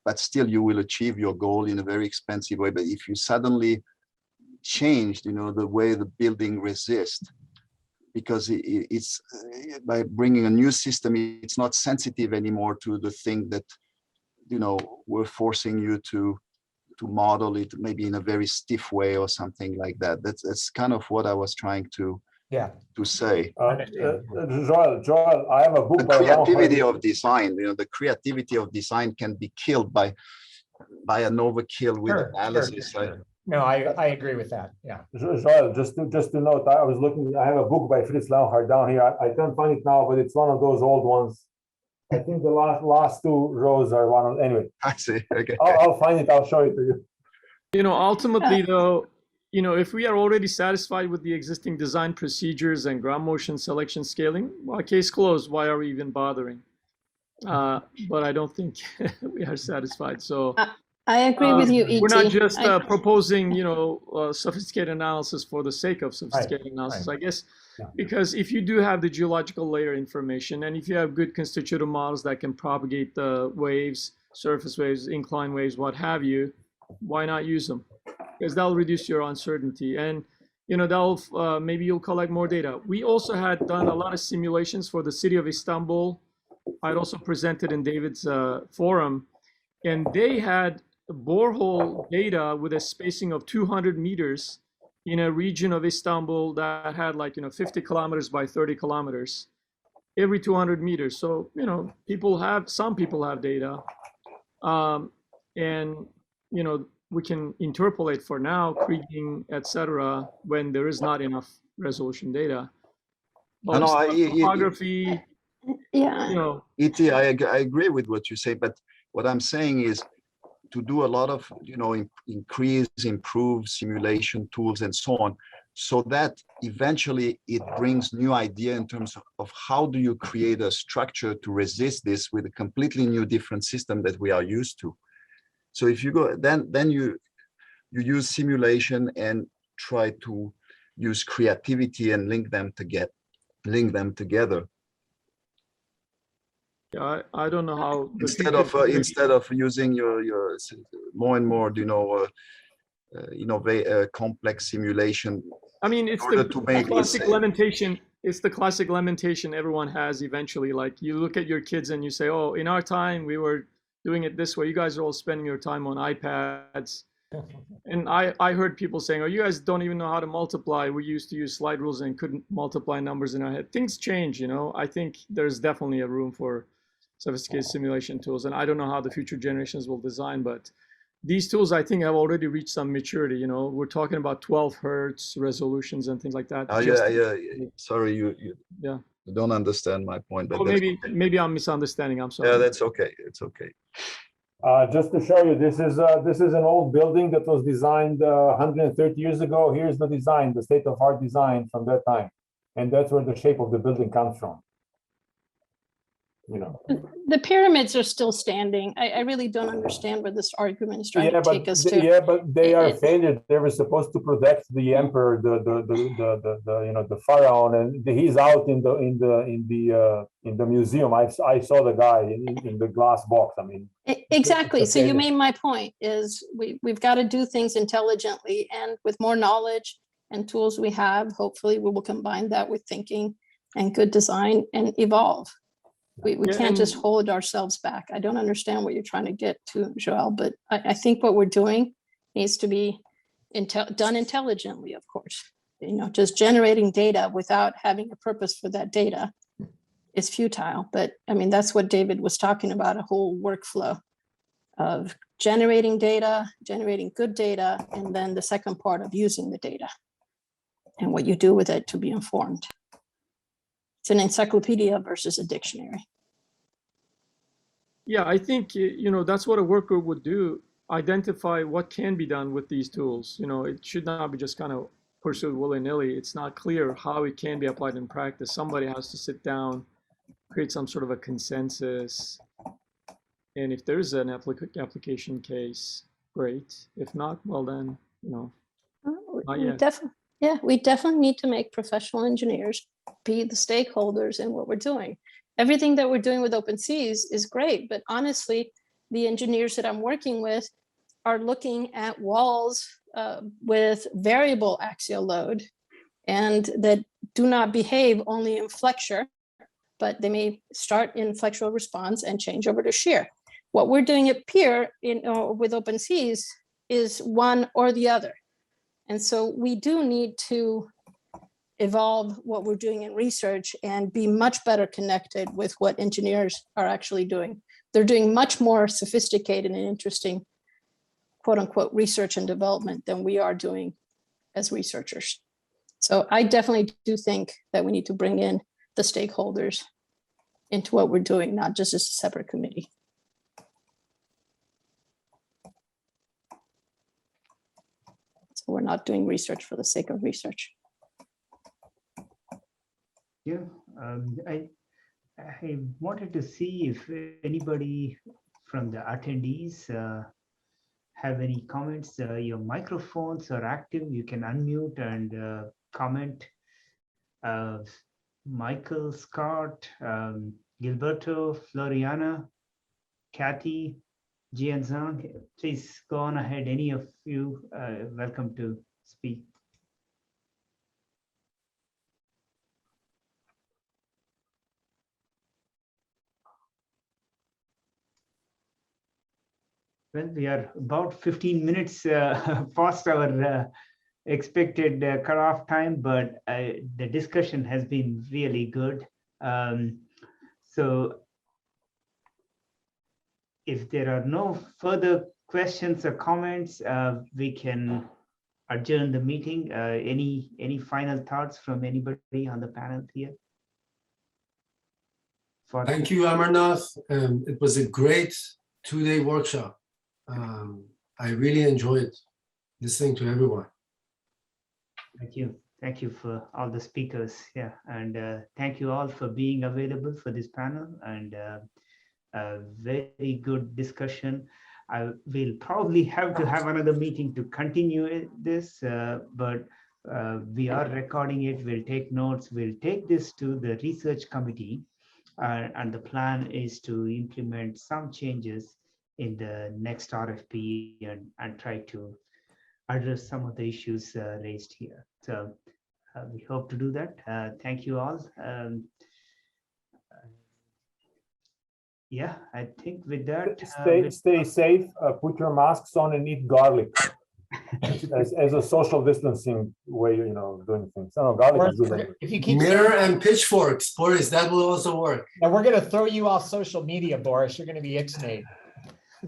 but still you will achieve your goal in a very expensive way. But if you suddenly change, the way the building resists, because it's by bringing a new system, it's not sensitive anymore to the thing that we're forcing you to model it maybe in a very stiff way or something like that. That's kind of what I was trying to say. Joel, I have a book. The creativity of design, the creativity of design can be killed by an overkill with analysis. Sure. No, I agree with that. Yeah. Joel, just to note, I was looking. I have a book by Fritz Leonard down here. I can't find it now, but it's one of those old ones. I think the last two rows are one of, anyway. I see. Okay. I'll find it. I'll show it to you. Ultimately, though, if we are already satisfied with the existing design procedures and ground motion selection scaling, well, case closed. Why are we even bothering? But I don't think we are satisfied. So I agree with you, E.T. We're not just proposing, sophisticated analysis for the sake of sophisticated analysis, I guess. Because if you do have the geological layer information, and if you have good constitutive models that can propagate the waves, surface waves, incline waves, what have you, why not use them? Because that'll reduce your uncertainty, and that'll maybe you'll collect more data. We also had done a lot of simulations for the city of Istanbul I'd also presented in David's forum, and they had borehole data with a spacing of 200 meters in a region of Istanbul that had like, 50 kilometers by 30 kilometers every 200 meters. So, some people have data. And, we can interpolate for now, kriging, etc., when there is not enough resolution data. But topography, Yeah. E.T., I agree with what you say, but what I'm saying is to do a lot of, increase, improve simulation tools and so on, so that eventually it brings new idea in terms of how do you create a structure to resist this with a completely new different system that we are used to. So if you go, then you use simulation and try to use creativity and link them together. Yeah, I don't know how. Instead of using your more and more, complex simulation. I mean, it's the classic lamentation. It's the classic lamentation everyone has eventually. Like you look at your kids and you say, "Oh, in our time we were doing it this way. You guys are all spending your time on iPads." And I heard people saying, "Oh, you guys don't even know how to multiply. We used to use slide rules and couldn't multiply numbers in our head." Things change, I think there's definitely a room for sophisticated simulation tools, and I don't know how the future generations will design, but these tools I think have already reached some maturity. We're talking about 12 hertz resolutions and things like that. Oh yeah. Sorry, you don't understand my point. But maybe I'm misunderstanding. I'm sorry. Yeah, that's okay. It's okay. Just to show you, this is an old building that was designed 130 years ago. Here's the design, the state-of-art design from that time, and that's where the shape of the building comes from. The pyramids are still standing. I really don't understand where this argument is trying to take us to. Yeah, but they are failures. They were supposed to protect the emperor, the pharaoh, and he's out in the museum. I saw the guy in the glass box. I mean, exactly. So you made my point. Is we've got to do things intelligently, and with more knowledge and tools we have, hopefully we will combine that with thinking and good design and evolve. We can't just hold ourselves back. I don't understand what you're trying to get to, Joel, but I think what we're doing needs to be done intelligently, of course. Just generating data without having a purpose for that data is futile. But I mean, that's what David was talking about, a whole workflow of generating data, generating good data, and then the second part of using the data and what you do with it to be informed. It's an encyclopedia versus a dictionary. Yeah, I think, that's what a worker would do, identify what can be done with these tools. It should not be just kind of pursued willy-nilly. It's not clear how it can be applied in practice. Somebody has to sit down, create some sort of a consensus. And if there's an application case, great. If not, well then, not yet. We definitely need to make professional engineers be the stakeholders in what we're doing. Everything that we're doing with OpenSeas is great, but honestly, the engineers that I'm working with are looking at walls with variable axial load and that do not behave only in flexure, but they may start in flexural response and change over to shear. What we're doing at pier with OpenSeas is one or the other. And so we do need to evolve what we're doing in research and be much better connected with what engineers are actually doing. They're doing much more sophisticated and interesting, quote unquote, research and development than we are doing as researchers. So I definitely do think that we need to bring in the stakeholders into what we're doing, not just as a separate committee. So we're not doing research for the sake of research. Yeah, I wanted to see if anybody from the attendees have any comments. Your microphones are active. You can unmute and comment. Michael, Scott, Gilberto, Floriana, Kathy, Jianzhang, please go on ahead. Any of you welcome to speak. Well, we are about 15 minutes past our expected cutoff time, but the discussion has been really good. So if there are no further questions or comments, we can adjourn the meeting. Any final thoughts from anybody on the panel here? Thank you, Amarnath. It was a great 2-day workshop. I really enjoyed listening to everyone. Thank you. Thank you for all the speakers. Yeah, and thank you all for being available for this panel, and a very good discussion. I will probably have to have another meeting to continue this, but we are recording it. We'll take notes. We'll take this to the research committee, and the plan is to implement some changes in the next RFP and try to address some of the issues raised here. So we hope to do that. Thank you all. Yeah, I think with that, stay safe. Put your masks on and eat garlic as a social distancing way, doing things. No, garlic is good. If you keep Mirror and pitchforks, Boris, that will also work. now we're gonna throw you off social media, Boris. You're gonna be ixnayed.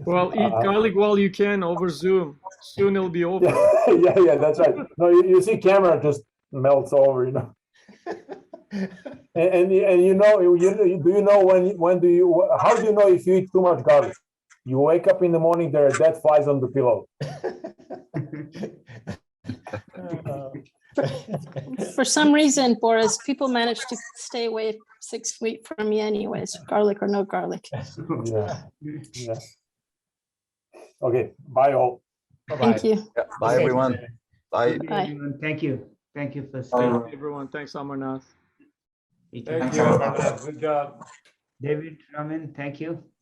Well, eat garlic while you can over Zoom. Soon it'll be over. Yeah, that's right. No, you see camera just melts over, And do you know how do you know if you eat too much garlic? You wake up in the morning, there are dead flies on the pillow. For some reason, Boris, people manage to stay away 6 feet from me anyways, garlic or no garlic. Yeah. Okay, bye all. Thank you. Yeah, bye, everyone. Bye. Bye. everyone, thank you. Thank you for Thank you, everyone. Thanks, Amarnath. speaking. Thank you. Good job. David, Raman, thank you.